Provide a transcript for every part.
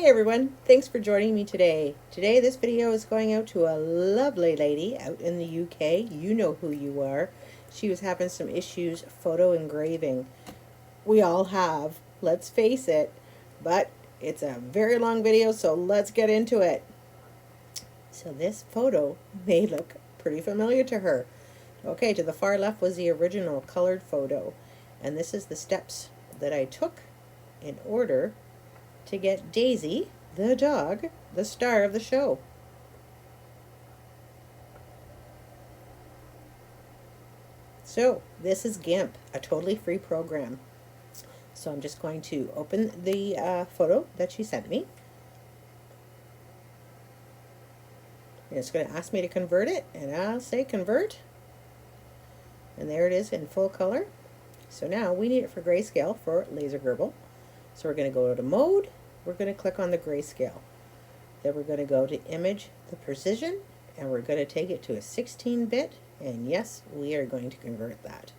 Hey everyone, thanks for joining me today. Today this video is going out to a lovely lady out in the UK. You know who you are. She was having some issues photo engraving. We all have, let's face it, but it's a very long video, so let's get into it. So this photo may look pretty familiar to her. Okay, to the far left was the original colored photo, and this is the steps that I took in order to get Daisy, the dog, the star of the show. So this is GIMP, a totally free program. So I'm just going to open the photo that she sent me. And it's going to ask me to convert it, and I'll say convert. And there it is in full color. So now we need it for grayscale for LASERGRBL. So we're going to go to mode, we're going to click on the grayscale. Then we're going to go to image, the precision, and we're going to take it to a 16-bit, and yes, we are going to convert that.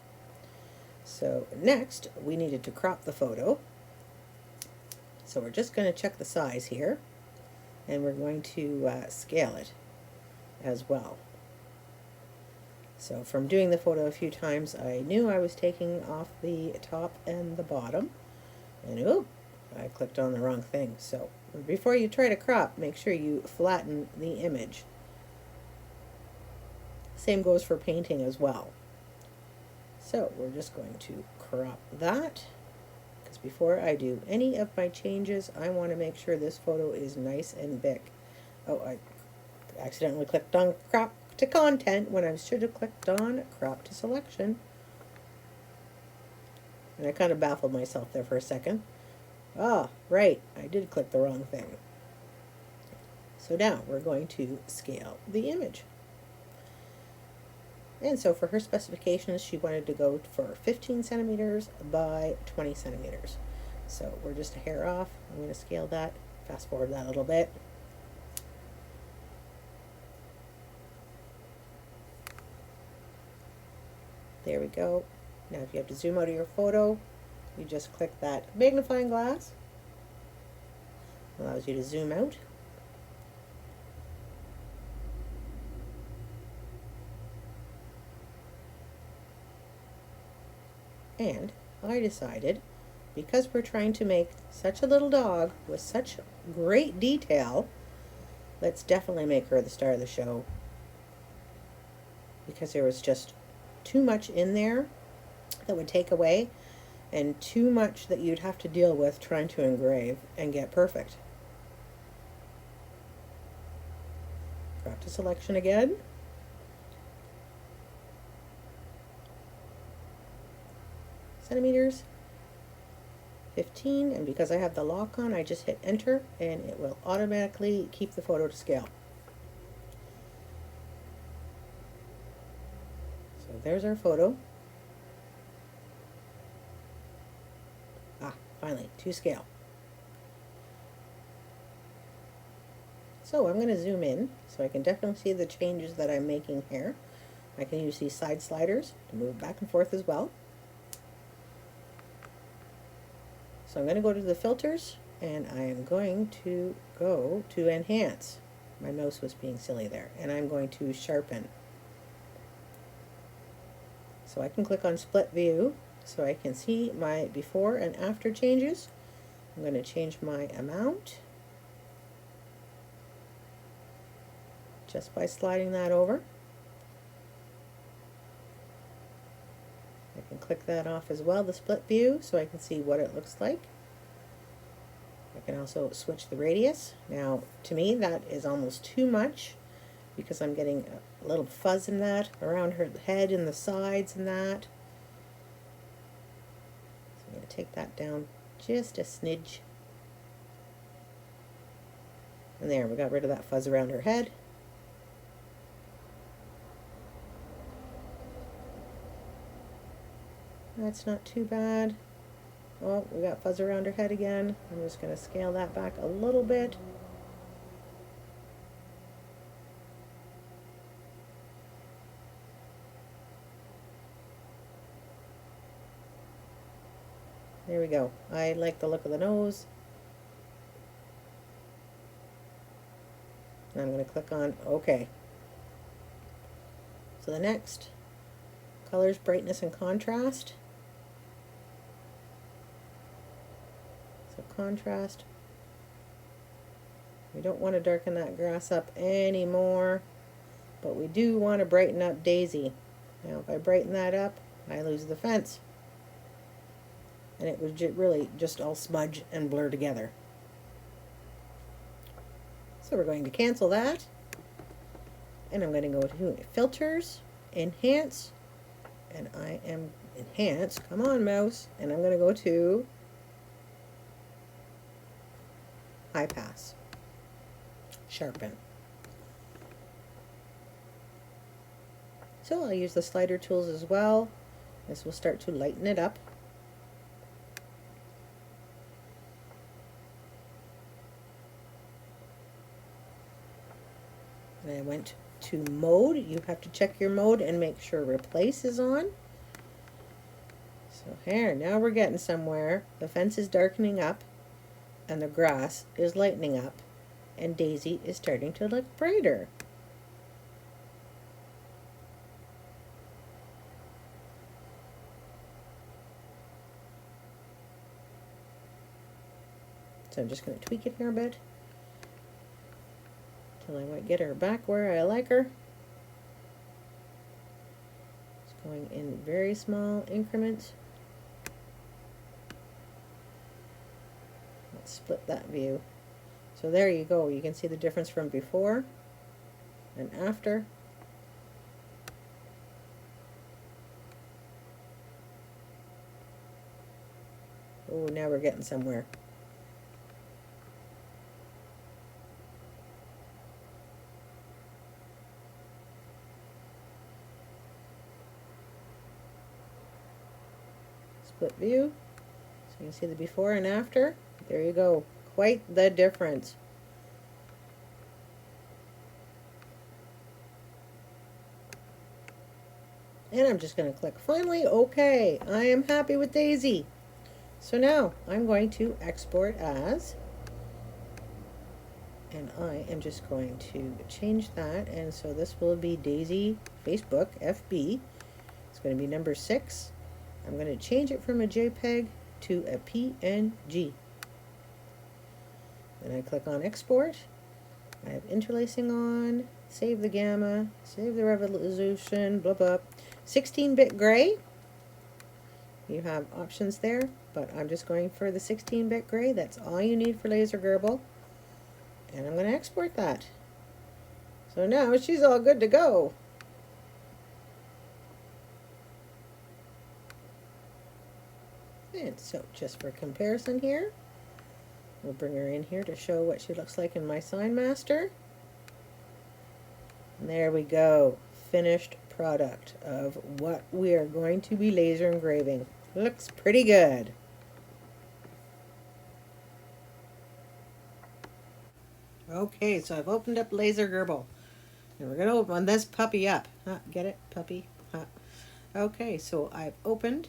So next, we needed to crop the photo. So we're just going to check the size here, and we're going to scale it as well. So from doing the photo a few times, I knew I was taking off the top and the bottom. And oop, I clicked on the wrong thing. So before you try to crop, make sure you flatten the image. Same goes for painting as well. So we're just going to crop that, because before I do any of my changes, I want to make sure this photo is nice and big. Oh, I accidentally clicked on crop to content when I should have clicked on crop to selection. And I kind of baffled myself there for a second. Ah, right, I did click the wrong thing. So now we're going to scale the image. And so for her specifications, she wanted to go for 15 centimeters by 20 centimeters. So we're just a hair off. I'm going to scale that, fast forward that a little bit. There we go. Now if you have to zoom out of your photo, you just click that magnifying glass. Allows you to zoom out. And I decided, because we're trying to make such a little dog with such great detail, let's definitely make her the star of the show. Because there was just too much in there that would take away, and too much that you'd have to deal with trying to engrave and get perfect. Crop to selection again. Centimeters, 15, and because I have the lock on, I just hit enter and it will automatically keep the photo to scale. So there's our photo. Finally, to scale. So I'm going to zoom in so I can definitely see the changes that I'm making here. I can use these side sliders to move back and forth as well. So I'm going to go to the filters, and I am going to go to enhance. My mouse was being silly there. And I'm going to sharpen. So I can click on split view so I can see my before and after changes. I'm going to change my amount just by sliding that over. I can click that off as well, the split view, so I can see what it looks like. I can also switch the radius. Now, to me, that is almost too much because I'm getting a little fuzz in that around her head and the sides and that. So I'm going to take that down just a smidge. And there, we got rid of that fuzz around her head. That's not too bad. Oh, we got fuzz around her head again. I'm just going to scale that back a little bit. There we go. I like the look of the nose. And I'm going to click on OK. So the next, colors, brightness, and contrast. So contrast. We don't want to darken that grass up anymore, but we do want to brighten up Daisy. Now if I brighten that up, I lose the fence. And it would really just all smudge and blur together. So we're going to cancel that. And I'm going to go to Filters, Enhance, and I am Enhance. Come on, mouse. And I'm going to go to High Pass. Sharpen. So I'll use the slider tools as well. This will start to lighten it up. And I went to mode. You have to check your mode and make sure replace is on. So here, now we're getting somewhere. The fence is darkening up and the grass is lightening up and Daisy is starting to look brighter. So I'm just going to tweak it here a bit till I might get her back where I like her. It's going in very small increments. Let's split that view. So there you go. You can see the difference from before and after. Oh, now we're getting somewhere. Split view. So you can see the before and after. There you go. Quite the difference. And I'm just going to click finally OK. I am happy with Daisy. So now I'm going to export as, and I am just going to change that, and so this will be Daisy Facebook FB. It's going to be number 6. I'm going to change it from a JPEG to a PNG. Then I click on export. I have interlacing on, save the gamma, save the resolution, blah blah. 16-bit gray. You have options there, but I'm just going for the 16-bit gray. That's all you need for LaserGRBL. And I'm going to export that. So now she's all good to go. And so just for comparison here, we'll bring her in here to show what she looks like in my sign master. And there we go. Finished product of what we are going to be laser engraving. Looks pretty good. Okay, so I've opened up LaserGRBL. And we're going to open this puppy up. Get it? Puppy. Okay, so I've opened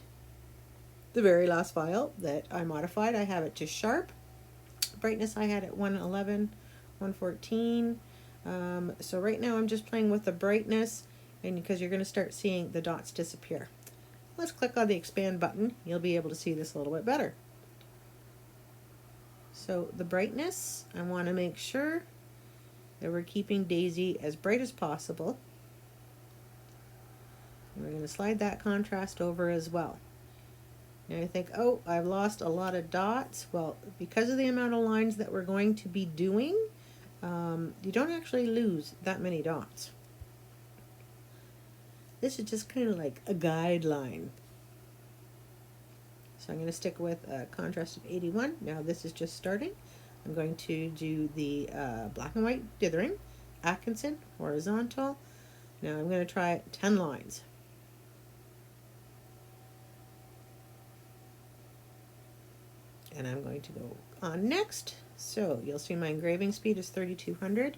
the very last file that I modified. I have it to sharp. Brightness I had at 111, 114. So right now I'm just playing with the brightness, and because you're going to start seeing the dots disappear. Let's click on the expand button. You'll be able to see this a little bit better. So the brightness, I want to make sure that we're keeping Daisy as bright as possible. And we're going to slide that contrast over as well. And I think, oh, I've lost a lot of dots. Well, because of the amount of lines that we're going to be doing, you don't actually lose that many dots. This is just kind of like a guideline. So I'm going to stick with a contrast of 81. Now this is just starting. I'm going to do the black and white dithering, Atkinson, horizontal. Now I'm going to try 10 lines. And I'm going to go on next. So you'll see my engraving speed is 3200.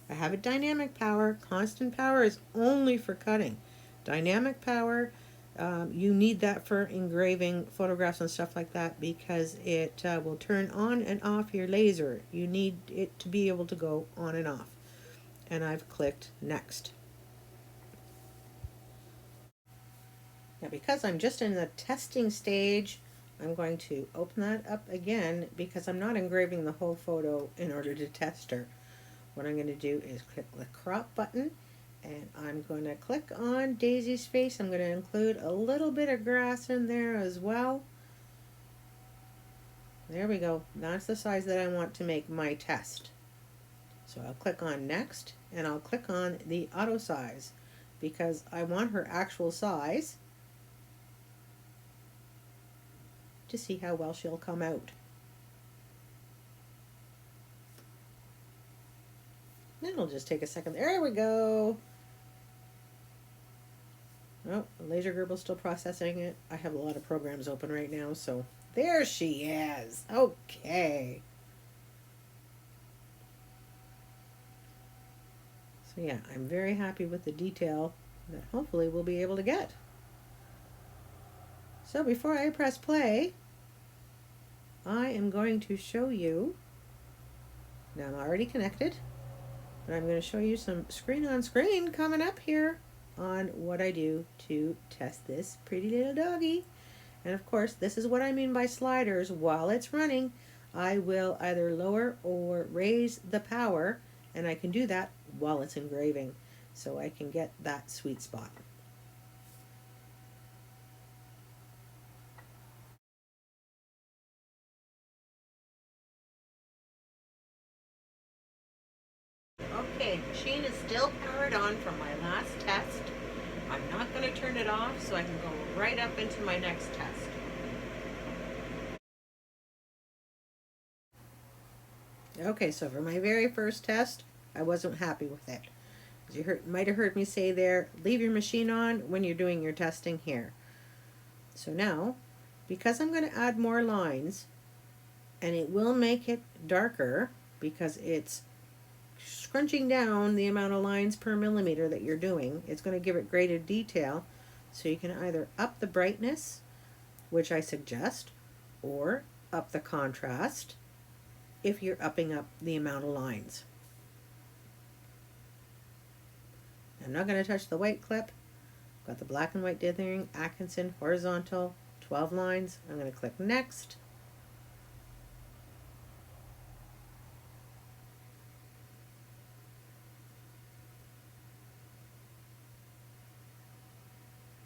I have a dynamic power. Constant power is only for cutting. Dynamic power, you need that for engraving photographs and stuff like that because it will turn on and off your laser. You need it to be able to go on and off. and I've clicked next. Now because I'm just in the testing stage, I'm going to open that up again because I'm not engraving the whole photo in order to test her. What I'm going to do is click the crop button, and I'm going to click on Daisy's face. I'm going to include a little bit of grass in there as well. There we go. That's the size that I want to make my test. So I'll click on next, and I'll click on the auto size because I want her actual size to see how well she'll come out. It'll just take a second. There we go. Oh, LaserGrbl still processing it. I have a lot of programs open right now, so there she is. Okay. So yeah, I'm very happy with the detail that hopefully we'll be able to get. So before I press play, I am going to show you, now I'm already connected, but I'm going to show you some screen on screen coming up here on what I do to test this pretty little doggy. And of course, this is what I mean by sliders. While it's running, I will either lower or raise the power, and I can do that while it's engraving, so I can get that sweet spot. Okay, machine is still powered on from my last test. I'm not going to turn it off, so I can go right up into my next test. Okay, so for my very first test, I wasn't happy with it. As you might have heard me say there, leave your machine on when you're doing your testing here. So now, because I'm going to add more lines, and it will make it darker because it's scrunching down the amount of lines per millimeter that you're doing, it's going to give it greater detail. So you can either up the brightness, which I suggest, or up the contrast if you're upping up the amount of lines. I'm not going to touch the white clip. Got the black and white dithering, Atkinson, horizontal, 12 lines. I'm going to click next.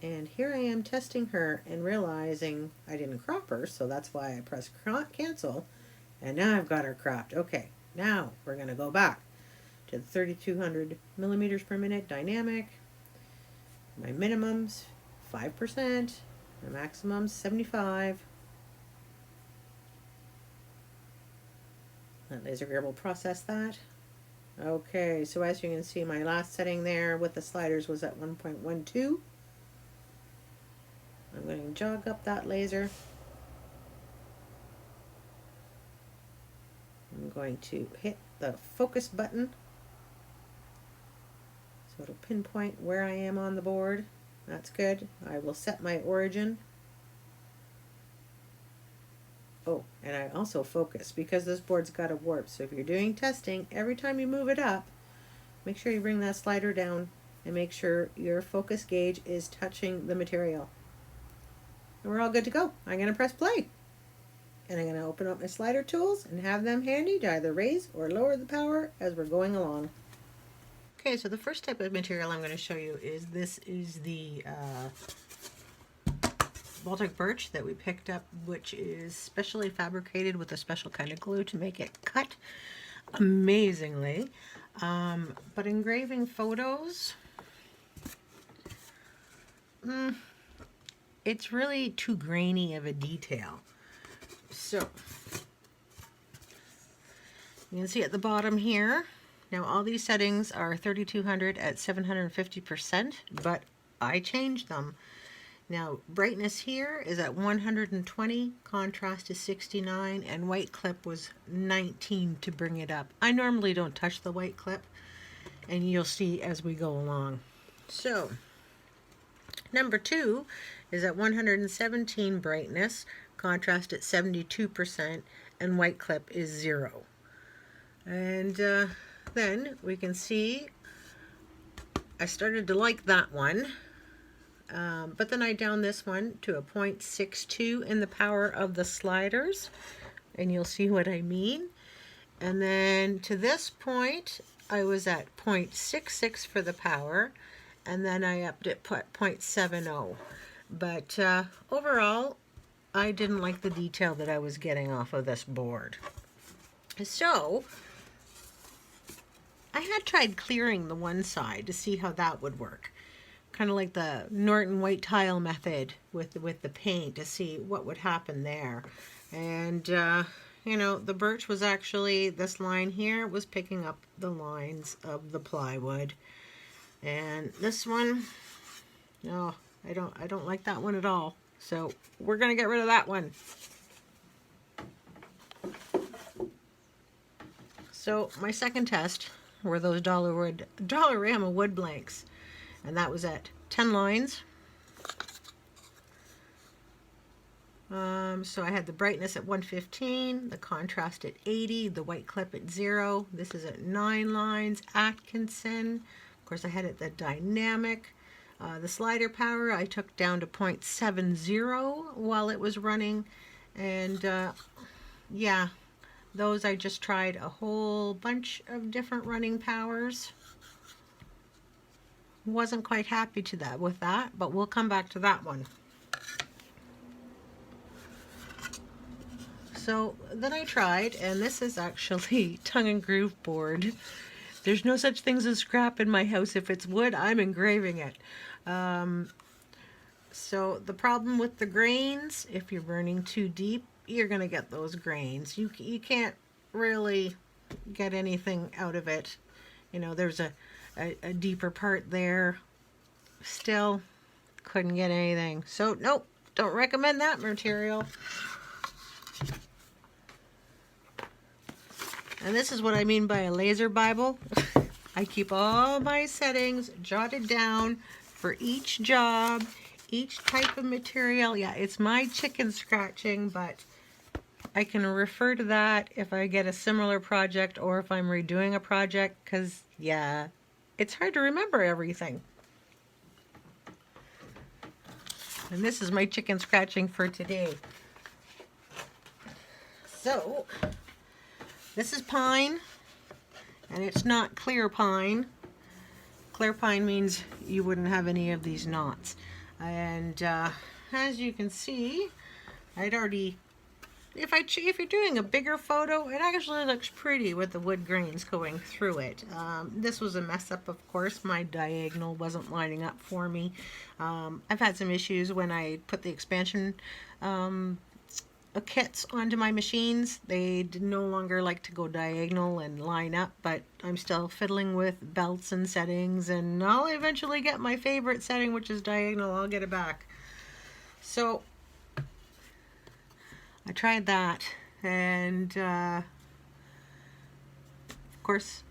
And here I am testing her and realizing I didn't crop her, so that's why I pressed cancel. And now I've got her cropped. Okay, now we're going to go back to the 3200 millimeters per minute dynamic. My minimums 5%, my maximums 75. Let LaserGrbl process that. Okay, so as you can see, my last setting there with the sliders was at 1.12. I'm going to jog up that laser. I'm going to hit the focus button so it'll pinpoint where I am on the board. That's good. I will set my origin. Oh, and I also focus because this board's got a warp. So if you're doing testing, every time you move it up, make sure you bring that slider down and make sure your focus gauge is touching the material. And we're all good to go. I'm going to press play. And I'm going to open up my slider tools and have them handy to either raise or lower the power as we're going along. Okay, so the first type of material I'm going to show you is the Baltic birch that we picked up, which is specially fabricated with a special kind of glue to make it cut amazingly. But engraving photos, it's really too grainy of a detail. So you can see at the bottom here, now all these settings are 3200 at 750%, but I changed them. Now brightness here is at 120, contrast is 69, and white clip was 19 to bring it up. I normally don't touch the white clip, and you'll see as we go along. So number 2 is at 117 brightness, contrast at 72%, and white clip is 0. And then we can see I started to like that one. But then I downed this one to a 0.62 in the power of the sliders, and you'll see what I mean. And then to this point, I was at 0.66 for the power, and then I upped it, put 0.70. But overall, I didn't like the detail that I was getting off of this board. So I had tried clearing the one side to see how that would work. Kind of like the Norton white tile method with the paint, to see what would happen there. And you know, the birch was actually, this line here was picking up the lines of the plywood, and this one, no, I don't like that one at all. So we're gonna get rid of that one. So my second test were those Dollarama wood blanks, and that was at 10 lines. So I had the brightness at 115, the contrast at 80, the white clip at 0. This is at 9 lines. Atkinson, of course I had it the dynamic. The slider power I took down to 0.70 while it was running, and yeah, those I just tried a whole bunch of different running powers. Wasn't quite happy with that, but we'll come back to that one. So then I tried, and this is actually tongue and groove board. There's no such things as scrap in my house. If it's wood, I'm engraving it. So the problem with the grains, if you're burning too deep, you're gonna get those grains. You can't really get anything out of it. You know, there's a deeper part there. Still couldn't get anything. So nope, don't recommend that material. And this is what I mean by a laser Bible. I keep all my settings jotted down for each job, each type of material. Yeah, it's my chicken scratching, but I can refer to that if I get a similar project or if I'm redoing a project, because yeah, it's hard to remember everything. And this is my chicken scratching for today. So this is pine, and it's not clear pine. Clear pine means you wouldn't have any of these knots. And as you can see, I'd already, if you're doing a bigger photo, it actually looks pretty with the wood grains going through it. This was a mess up, of course. My diagonal wasn't lining up for me. I've had some issues when I put the expansion kits onto my machines. They no longer like to go diagonal and line up, but I'm still fiddling with belts and settings, and I'll eventually get my favorite setting, which is diagonal. I'll get it back. So I tried that, and of course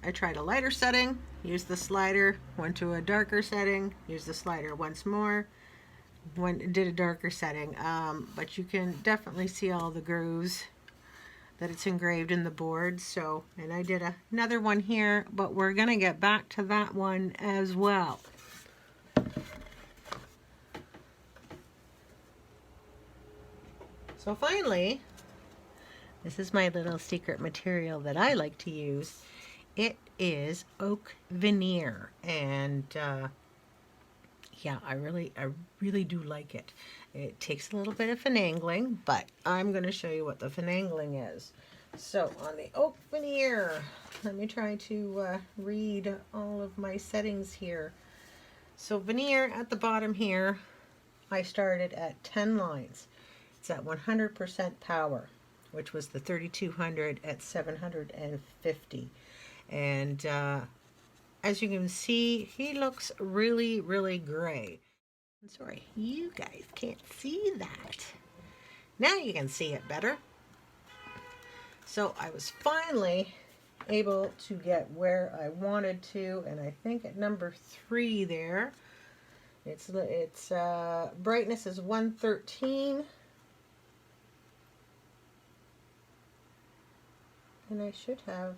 I tried a lighter setting, used the slider, went to a darker setting, used the slider once more, did a darker setting, but you can definitely see all the grooves that it's engraved in the board. So, and I did another one here, but we're gonna get back to that one as well. So finally, this is my little secret material that I like to use. It is oak veneer, and yeah, I really do like it. It takes a little bit of finagling, but I'm going to show you what the finagling is. So on the oak veneer, let me try to read all of my settings here. So veneer at the bottom here, I started at 10 lines. It's at 100% power, which was the 3200 at 750. And as you can see, he looks really, really gray. I'm sorry, you guys can't see that. Now you can see it better. So I was finally able to get where I wanted to, and I think at number 3 there, it's brightness is 113. And I should have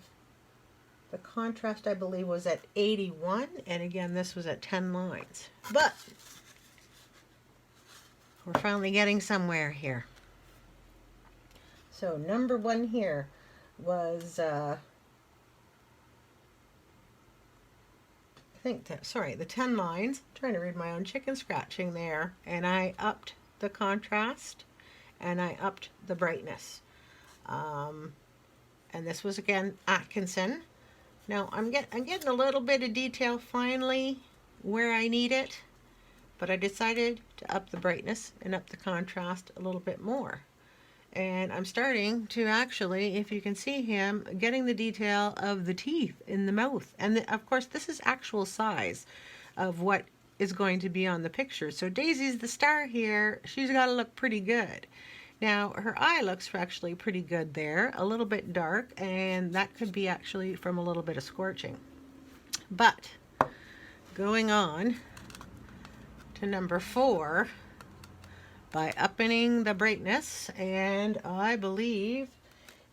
The contrast, I believe, was at 81, and again, this was at 10 lines. But we're finally getting somewhere here. So number 1 here was, I think, the 10 lines. I'm trying to read my own chicken scratching there. And I upped the contrast, and I upped the brightness. And this was, again, Atkinson. Now, I'm getting a little bit of detail finally where I need it, but I decided to up the brightness and up the contrast a little bit more. And I'm starting to actually, if you can see him, getting the detail of the teeth in the mouth. And of course, this is actual size of what is going to be on the picture. So Daisy's the star here. She's got to look pretty good. Now, her eye looks actually pretty good there, a little bit dark, and that could be actually from a little bit of scorching. But going on to number 4, by upping the brightness, and I believe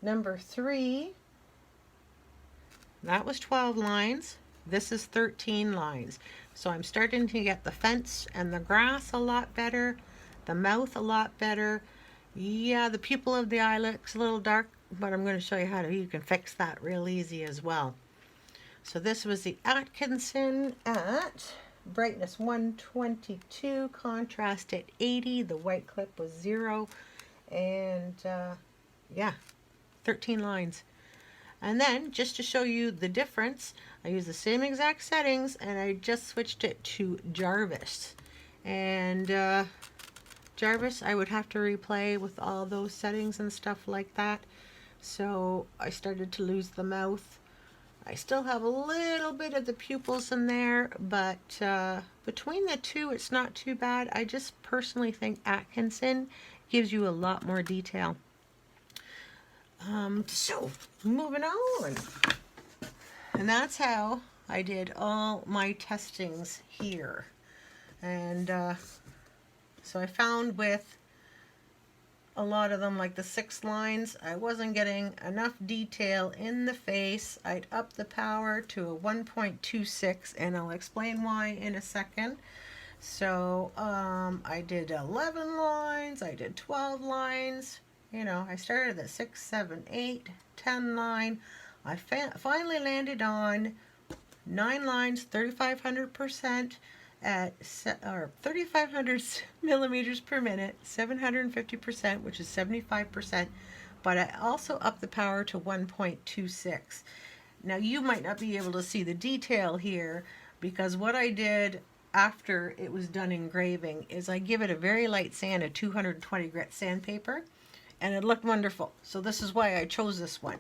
number 3, that was 12 lines. This is 13 lines. So I'm starting to get the fence and the grass a lot better, the mouth a lot better. Yeah, the pupil of the eye looks a little dark, but I'm going to show you how you can fix that real easy as well. So this was the Atkinson at brightness 122, contrast at 80, the white clip was 0, and yeah, 13 lines. And then, just to show you the difference, I used the same exact settings, and I just switched it to Jarvis. And Jarvis, I would have to replay with all those settings and stuff like that. So I started to lose the mouth. I still have a little bit of the pupils in there, but between the two, it's not too bad. I just personally think Atkinson gives you a lot more detail. So moving on. And that's how I did all my testings here. And so I found with a lot of them, like the 6 lines, I wasn't getting enough detail in the face. I'd up the power to a 1.26, and I'll explain why in a second. So I did 11 lines, I did 12 lines. You know, I started at 6, 7, 8, 10 line. I finally landed on 9 lines, 3,500%. At 3,500 millimeters per minute, 750%, which is 75%, but I also upped the power to 1.26. Now you might not be able to see the detail here, because what I did after it was done engraving is I give it a very light sand, a 220 grit sandpaper, and it looked wonderful. So this is why I chose this one.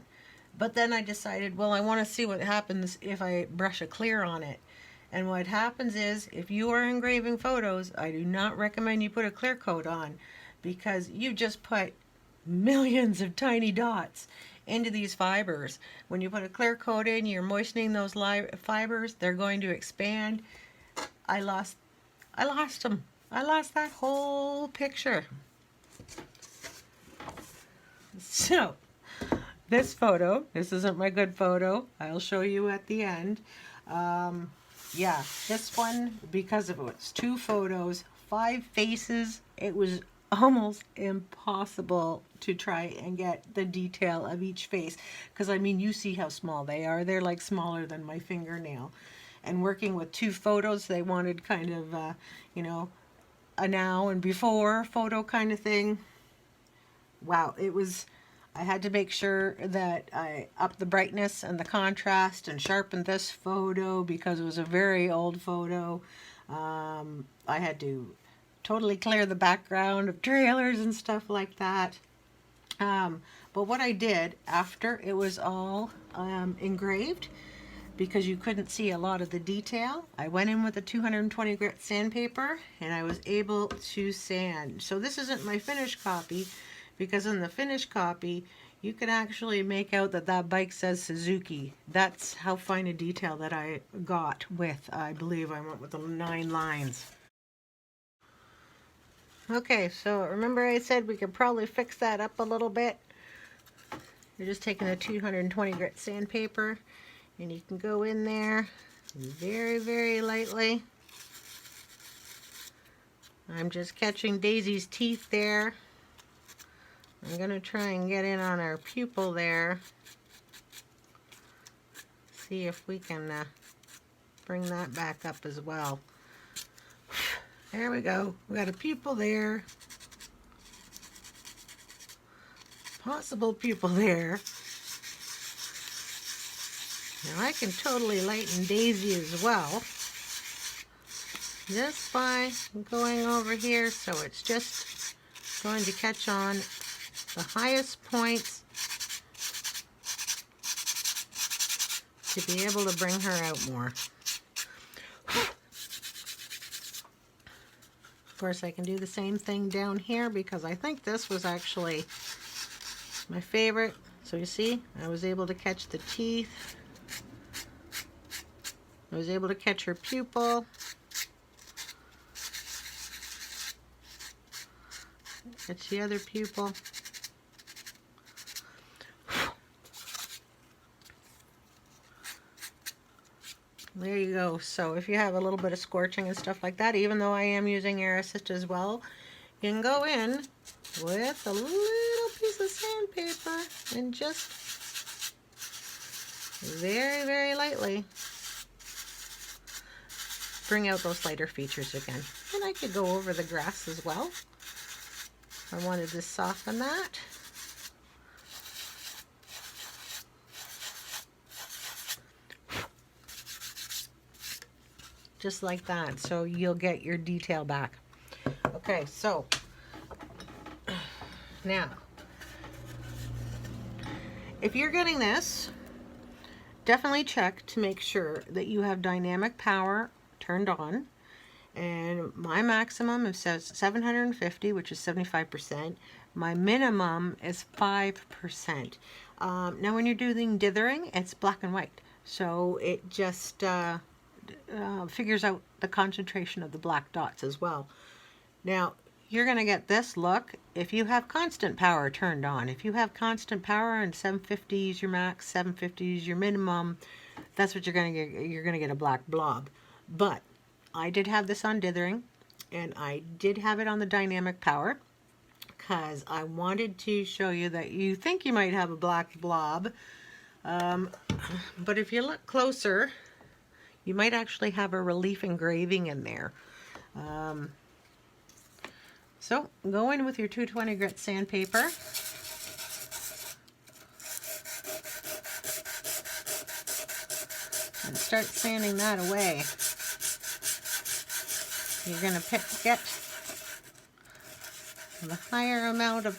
But then I decided, well, I want to see what happens if I brush a clear on it. And what happens is, if you are engraving photos, I do not recommend you put a clear coat on, because you just put millions of tiny dots into these fibers. When you put a clear coat in, you're moistening those fibers. They're going to expand. I lost them. I lost that whole picture. So this photo, this isn't my good photo. I'll show you at the end. Yeah, this one, because of it was 2 photos, 5 faces, it was almost impossible to try and get the detail of each face. Because, I mean, you see how small they are. They're like smaller than my fingernail. And working with 2 photos, they wanted kind of, you know, a now and before photo kind of thing. Wow, it was... I had to make sure that I upped the brightness and the contrast and sharpened this photo because it was a very old photo. I had to totally clear the background of trailers and stuff like that. But what I did after it was all engraved, because you couldn't see a lot of the detail, I went in with a 220 grit sandpaper and I was able to sand. So this isn't my finished copy, because in the finished copy you can actually make out that that bike says Suzuki. That's how fine a detail that I got with, I believe I went with the 9 lines. Okay, so remember I said we could probably fix that up a little bit. You're just taking the 220 grit sandpaper And you can go in there very, very lightly. I'm just catching Daisy's teeth there. I'm going to try and get in on our pupil there. See if we can bring that back up as well. There we go. We got a pupil there. Possible pupil there. Now I can totally lighten Daisy as well, just by going over here, so it's just going to catch on the highest points to be able to bring her out more. Of course, I can do the same thing down here because I think this was actually my favorite. So you see, I was able to catch the teeth. I was able to catch her pupil. Catch the other pupil. There you go. So if you have a little bit of scorching and stuff like that, even though I am using air assist as well, you can go in with a little piece of sandpaper and just very, very lightly bring out those lighter features again. And I could go over the grass as well if I wanted to soften that. Just like that, so you'll get your detail back. Okay, so now if you're getting this, definitely check to make sure that you have dynamic power turned on. And my maximum is 750, which is 75%. My minimum is 5%. Now when you're doing dithering, it's black and white, so it just figures out the concentration of the black dots as well. Now you're going to get this look if you have constant power turned on. If you have constant power and 750 is your max, 750 is your minimum, that's what you're going to get. You're going to get a black blob. But I did have this on dithering, and I did have it on the dynamic power because I wanted to show you that you think you might have a black blob, but if you look closer, you might actually have a relief engraving in there. So go in with your 220 grit sandpaper. And start sanding that away. You're going to get the higher amount of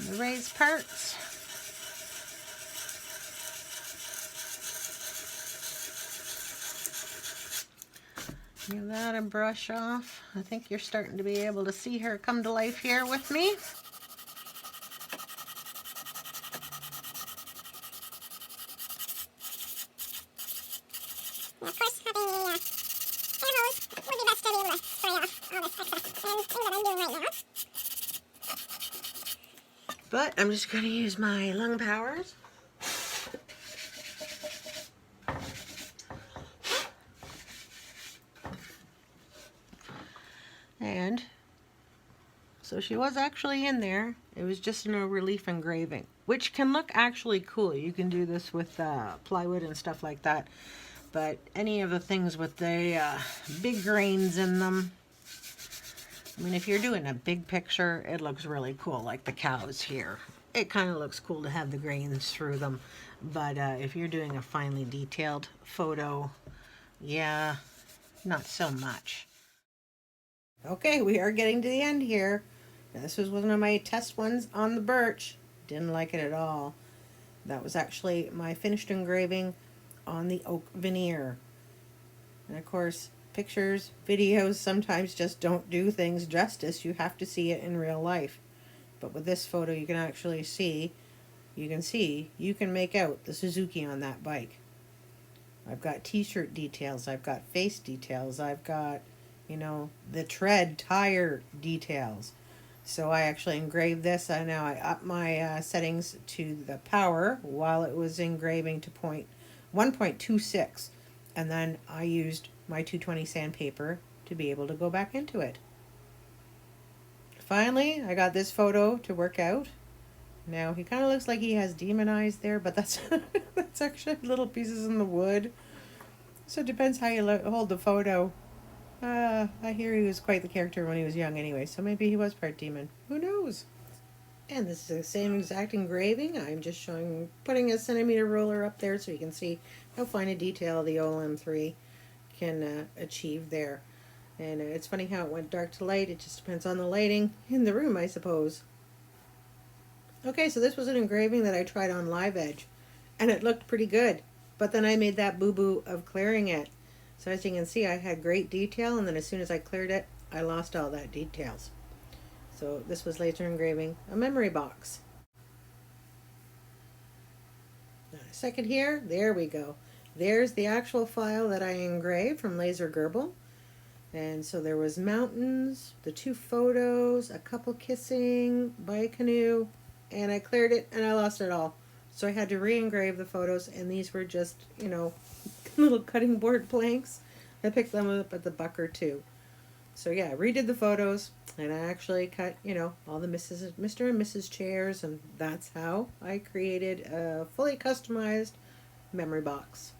the raised parts. Give that a brush off. I think you're starting to be able to see her come to life here with me. And of course, having a air hose would be best to be able to spray off all this excess, and things that I'm doing right now. But I'm just going to use my lung powers. And so she was actually in there. It was just in a relief engraving, which can look actually cool. You can do this with plywood and stuff like that. But any of the things with the big grains in them, I mean, if you're doing a big picture, it looks really cool, like the cows here. It kind of looks cool to have the grains through them. But if you're doing a finely detailed photo, yeah, not so much. Okay, we are getting to the end here. Now, this was one of my test ones on the birch. Didn't like it at all. That was actually my finished engraving on the oak veneer. And of course, pictures, videos sometimes just don't do things justice. You have to see it in real life. But with this photo, you can actually see, you can make out the Suzuki on that bike. I've got t-shirt details, I've got face details, I've got, you know, the tread tire details. So I actually engraved this. Now I upped my settings to the power while it was engraving to 1.26. And then I used my 220 sandpaper to be able to go back into it. Finally, I got this photo to work out. Now he kind of looks like he has demon eyes there, but that's that's actually little pieces in the wood. So it depends how you hold the photo. I hear he was quite the character when he was young anyway, so maybe he was part demon. Who knows? And this is the same exact engraving. I'm just putting a centimeter ruler up there so you can see how fine a detail the OLM3 can achieve there. And it's funny how it went dark to light. It just depends on the lighting in the room, I suppose. Okay, so this was an engraving that I tried on live edge, and it looked pretty good. But then I made that boo-boo of clearing it. So as you can see, I had great detail, and then as soon as I cleared it, I lost all that details. So this was laser engraving a memory box. Now, a second here, there we go. There's the actual file that I engraved from LASERGRBL. And so there was mountains, the 2 photos, a couple kissing by a canoe, and I cleared it and I lost it all. So I had to re-engrave the photos, and these were just, you know, little cutting board planks. I picked them up at the Bucker too. So yeah, I redid the photos, and I actually cut, you know, all the Mr. and Mrs. chairs, and that's how I created a fully customized memory box.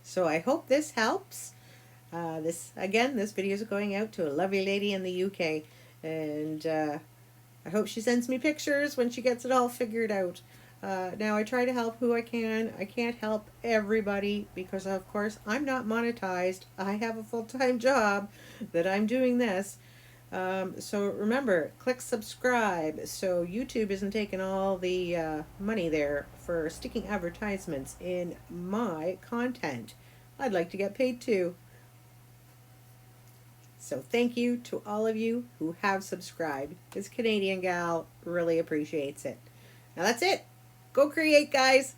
So I hope this helps. This video is going out to a lovely lady in the UK, and I hope she sends me pictures when she gets it all figured out. Now I try to help who I can. I can't help everybody because of course I'm not monetized. I have a full-time job that I'm doing this. So remember, click subscribe so YouTube isn't taking all the money there for sticking advertisements in my content. I'd like to get paid too. So thank you to all of you who have subscribed. This Canadian gal really appreciates it. Now that's it. Go create, guys.